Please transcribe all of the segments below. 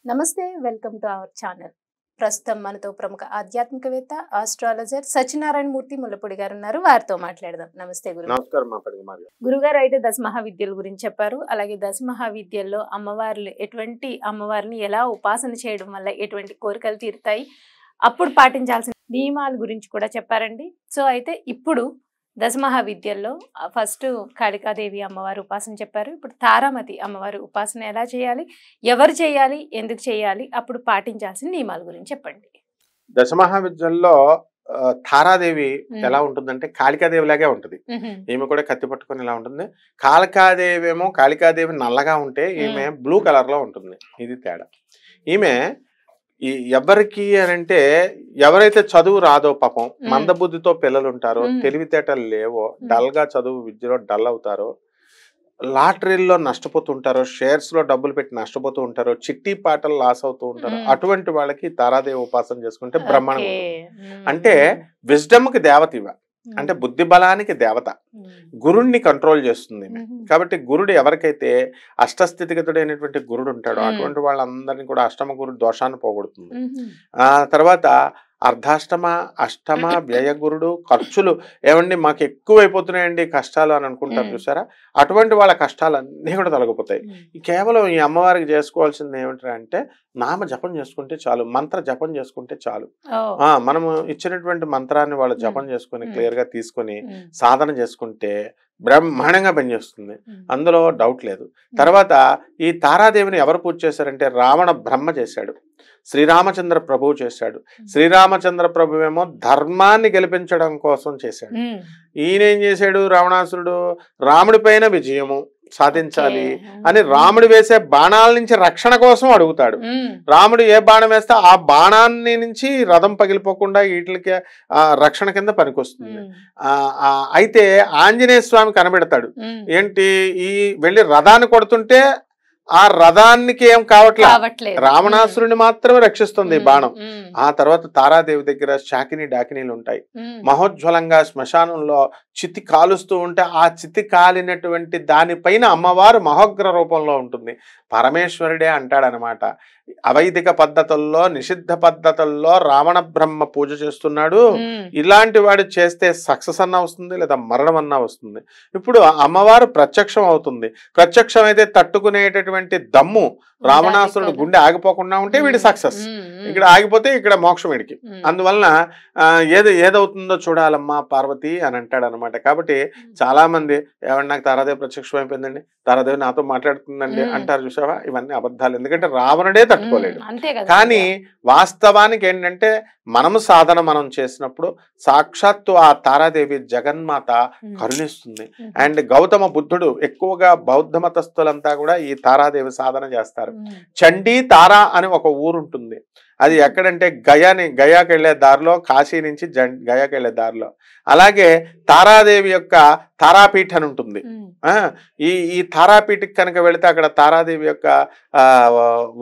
నమస్తే, welcome to our channel. ప్రస్తుతం మనతో ప్రముఖ ఆధ్యాత్మికవేత్త ఆస్ట్రాలజర్ సత్యనారాయణ మూర్తి ముల్లపూడి గారు ఉన్నారు. వారితో మాట్లాడదాం. నమస్తే గురు. నమస్కారం. గురుగారు అయితే దశ మహావిద్యల గురించి చెప్పారు. అలాగే దశ మహావిద్యల్లో అమ్మవార్లు ఎటువంటి అమ్మవారిని ఎలా ఉపాసన చేయడం వల్ల ఎటువంటి కోరికలు తీరుతాయి, అప్పుడు పాటించాల్సిన నియమాల గురించి కూడా చెప్పారండి. సో అయితే ఇప్పుడు దశ మహావిద్యల్లో ఫస్ట్ కాళికాదేవి అమ్మవారి ఉపాసన చెప్పారు. ఇప్పుడు తారామతి అమ్మవారి ఉపాసన ఎలా చేయాలి, ఎవరు చేయాలి, ఎందుకు చేయాలి, అప్పుడు పాటించాల్సిన నియమాల గురించి చెప్పండి. దశ మహావిద్యల్లో తారాదేవి ఎలా ఉంటుందంటే కాళికాదేవి లాగే ఉంటుంది. ఈమె కూడా కత్తి పట్టుకొని ఇలా ఉంటుంది. కాళికాదేవి నల్లగా ఉంటే ఈమె బ్లూ కలర్ లో ఉంటుంది. ఇది తేడా. ఈమె ఎవరికి అని అంటే ఎవరైతే చదువు రాదో, పాపం మందబుద్ధితో పిల్లలు ఉంటారో, తెలివితేటలు లేవో, డల్ గా చదువు విద్యలో డల్ అవుతారో, లాటరీల్లో నష్టపోతుంటారో, షేర్స్ లో డబ్బులు పెట్టి నష్టపోతూ ఉంటారో, చిట్టి పాటలు లాస్ అవుతూ ఉంటారో, అటువంటి వాళ్ళకి తారాదేవి ఉపాసన చేసుకుంటే బ్రహ్మాండం. అంటే విజ్డమ్ కి దేవత ఇవ, అంటే బుద్ధి బలానికి దేవత, గురుణ్ణి కంట్రోల్ చేస్తుంది. కాబట్టి గురుడు ఎవరికైతే అష్టస్థితిగతుడైనటువంటి గురుడు ఉంటాడో అటువంటి వాళ్ళందరినీ కూడా అష్టమ గురుడు దోషాన్ని పోగొడుతుంది. తర్వాత అర్ధాష్టమ అష్టమ వ్యయ గురుడు ఖర్చులు ఏమండి మాకు ఎక్కువైపోతున్నాయండి కష్టాలు అని అనుకుంటారు చూసారా, అటువంటి వాళ్ళ కష్టాలన్నీ కూడా తొలగిపోతాయి. కేవలం ఈ అమ్మవారికి చేసుకోవాల్సింది ఏమిటంటే నామ జపం చేసుకుంటే చాలు, మంత్ర జపం చేసుకుంటే చాలు. మనము ఇచ్చినటువంటి మంత్రాన్ని వాళ్ళు జపం చేసుకుని క్లియర్ గా తీసుకొని సాధన చేసుకుంటే బ్రహ్మాండంగా పనిచేస్తుంది, అందులో డౌట్ లేదు. తర్వాత ఈ తారాదేవిని ఎవరు పూజ చేశారంటే రావణ బ్రహ్మ చేశాడు, శ్రీరామచంద్ర ప్రభువు చేశాడు. శ్రీరామచంద్ర ప్రభు ఏమో ధర్మాన్ని గెలిపించడం కోసం చేశాడు. ఈయనేం చేశాడు, రావణాసురుడు రాముడి పైన విజయము సాధించాలి అని రాముడు వేసే బాణాల నుంచి రక్షణ కోసం అడుగుతాడు. రాముడు ఏ బాణం వేస్తే ఆ బాణాన్ని నుంచి రథం పగిలిపోకుండా వీటికి రక్షణ కింద పనికొస్తుంది. అయితే ఆంజనేయ స్వామి కనబెడతాడు, ఏంటి ఈ వెళ్ళి రథాన్ని కొడుతుంటే ఆ రథానికి ఏం కావట్లేదు, రావణాసురుని మాత్రమే రక్షిస్తుంది బాణం. ఆ తర్వాత తారాదేవి దగ్గర శాకిని డాకినీలు ఉంటాయి. మహోజ్వలంగా శ్మశానంలో చితి కాలుస్తూ ఉంటే ఆ చితి కాలినటువంటి దానిపైన అమ్మవారు మహోగ్ర రూపంలో ఉంటుంది. పరమేశ్వరుడే అంటాడనమాట. అవైదిక పద్ధతుల్లో నిషిద్ధ పద్ధతుల్లో రావణ బ్రహ్మ పూజ చేస్తున్నాడు, ఇలాంటి వాడు చేస్తే సక్సెస్ అన్నా వస్తుంది లేదా మరణం అన్నా వస్తుంది. ఇప్పుడు అమ్మవారు ప్రత్యక్షం అవుతుంది. ప్రత్యక్షం అయితే తట్టుకునేటటువంటి దమ్ము రావణాసురుడు గుండె ఆగిపోకుండా ఉంటే వీడి సక్సెస్, ఇక్కడ ఆగిపోతే ఇక్కడ మోక్షం వీడికి. అందువలన ఏదవుతుందో చూడాలమ్మా పార్వతి అని అంటాడు అనమాట. కాబట్టి చాలా మంది ఏమన్నా నాకు తారాదేవి ప్రత్యక్షం అయిపోయిందండి, తారాదేవి నాతో మాట్లాడుతుందండి అంటారు చూసావా, ఇవన్నీ అబద్ధాలు. ఎందుకంటే రావణుడే తట్టుకోలేడు. కానీ వాస్తవానికి ఏంటంటే మనము సాధన మనం చేసినప్పుడు సాక్షాత్తు ఆ తారాదేవి జగన్మాత కరుణిస్తుంది. అండ్ గౌతమ బుద్ధుడు ఎక్కువగా బౌద్ధ మతస్థులంతా కూడా ఈ తారాదేవి సాధన చేస్తారు. చండీ తారా అని ఒక ఊరు ఉంటుంది, అది ఎక్కడంటే గయాకి వెళ్లే దారిలో, కాశీ నుంచి గయాకి వెళ్లే దారిలో. అలాగే తారాదేవి యొక్క తారాపీఠ అని ఉంటుంది. ఈ తారాపీఠకి కనుక వెళితే అక్కడ తారాదేవి యొక్క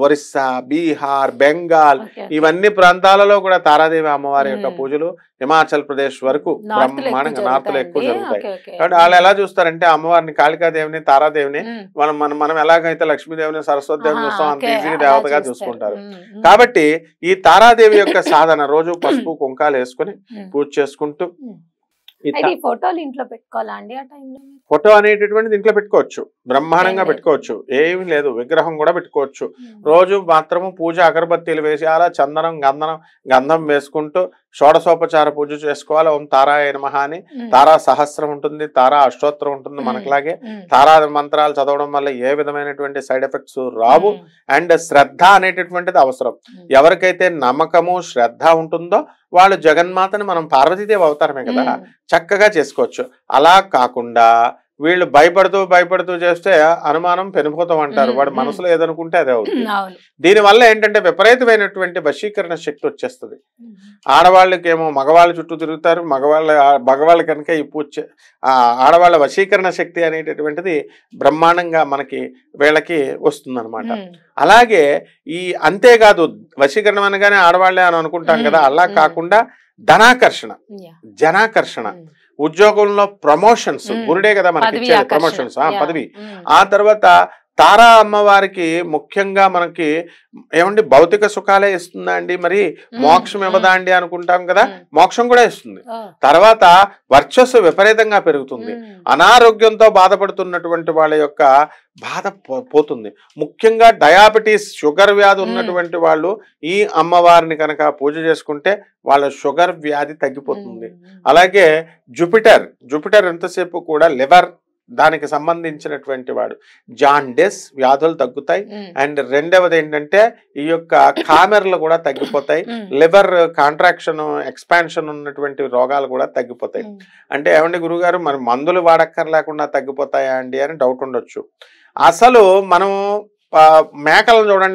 ఒరిస్సా, బీహార్, బెంగాల్ ఇవన్నీ ప్రాంతాలలో కూడా తారాదేవి అమ్మవారి యొక్క పూజలు హిమాచల్ ప్రదేశ్ వరకు బ్రహ్మాండంగా నార్త్ లో ఎక్కువ జరుగుతాయి. కాబట్టి వాళ్ళు ఎలా చూస్తారంటే అమ్మవారిని, కాళికాదేవిని, తారాదేవిని మనం ఎలాగైతే లక్ష్మీదేవిని, సరస్వతి దేవిని చూస్తాం అంత ఈజీగా దేవతగా చూసుకుంటారు. కాబట్టి ఈ తారాదేవి యొక్క సాధన రోజు పసుపు కుంకాలు వేసుకుని పూజ చేసుకుంటూ, ఫోటోలు ఇంట్లో పెట్టుకోవాలా అండి? ఆ టైంలో ఫోటో అనేటటువంటిది ఇంట్లో పెట్టుకోవచ్చు, బ్రహ్మాండంగా పెట్టుకోవచ్చు, ఏమీ లేదు. విగ్రహం కూడా పెట్టుకోవచ్చు. రోజు మాత్రము పూజ అగరబత్తీలు వేసి అలా చందనం గంధం వేసుకుంటూ షోడశోపచార పూజ చేసుకోవాలి. ఓం తారాయ నమః అని తారా సహస్రం ఉంటుంది, తారా అష్టోత్తరం ఉంటుంది. మనకులాగే తారా మంత్రాలు చదవడం వల్ల ఏ విధమైనటువంటి సైడ్ ఎఫెక్ట్స్ రావు. అండ్ శ్రద్ధ అనేటటువంటిది అవసరం. ఎవరికైతే నమ్మకము శ్రద్ధ ఉంటుందో వాళ్ళు జగన్మాతని, మనం పార్వతీదేవి అవతారమే కదా, చక్కగా చేసుకోవచ్చు. అలా కాకుండా వీళ్ళు భయపడుతూ చేస్తే అనుమానం పెనుభూతం అంటారు. వాడు మనసులో ఏదనుకుంటే అదే అవుతుంది. దీనివల్ల ఏంటంటే విపరీతమైనటువంటి వశీకరణ శక్తి వచ్చేస్తుంది. ఆడవాళ్ళకేమో మగవాళ్ళ చుట్టూ తిరుగుతారు, మగవాళ్ళ కనుక ఈ పూజ ఆడవాళ్ళ వశీకరణ శక్తి అనేటటువంటిది బ్రహ్మాండంగా మనకి వీళ్ళకి వస్తుంది అనమాట. అలాగే అంతేకాదు వశీకరణం అనగానే ఆడవాళ్లే అని అనుకుంటాం కదా, అలా కాకుండా ధనాకర్షణ, జనాకర్షణ, ఉద్యోగంలో ప్రమోషన్స్, గురుడే కదా మనకి ఇచ్చేది ప్రమోషన్స్, పదవి. ఆ తర్వాత తారా అమ్మవారికి ముఖ్యంగా మనకి ఏమండి భౌతిక సుఖాలే ఇస్తుందా అండి, మరి మోక్షం ఇవ్వదా అండి అనుకుంటాం కదా, మోక్షం కూడా ఇస్తుంది. తర్వాత వర్చస్సు విపరీతంగా పెరుగుతుంది. అనారోగ్యంతో బాధపడుతున్నటువంటి వాళ్ళ యొక్క బాధ పోతుంది. ముఖ్యంగా డయాబెటీస్, షుగర్ వ్యాధి ఉన్నటువంటి వాళ్ళు ఈ అమ్మవారిని కనుక పూజ చేసుకుంటే వాళ్ళ షుగర్ వ్యాధి తగ్గిపోతుంది. అలాగే జూపిటర్ ఎంతసేపు కూడా లివర్ దానికి సంబంధించినటువంటి వాడు, జాండిస్ వ్యాధులు తగ్గుతాయి. అండ్ రెండవది ఏంటంటే ఈ యొక్క కామెర్లు కూడా తగ్గిపోతాయి. లివర్ కాంట్రాక్షన్, ఎక్స్పాన్షన్ ఉన్నటువంటి రోగాలు కూడా తగ్గిపోతాయి. అంటే ఏమండి గురుగారు మరి మందులు వాడక్కర్లేకుండా తగ్గిపోతాయా అండి అని డౌట్ ఉండొచ్చు. అసలు మనం మేకలను చూడండి,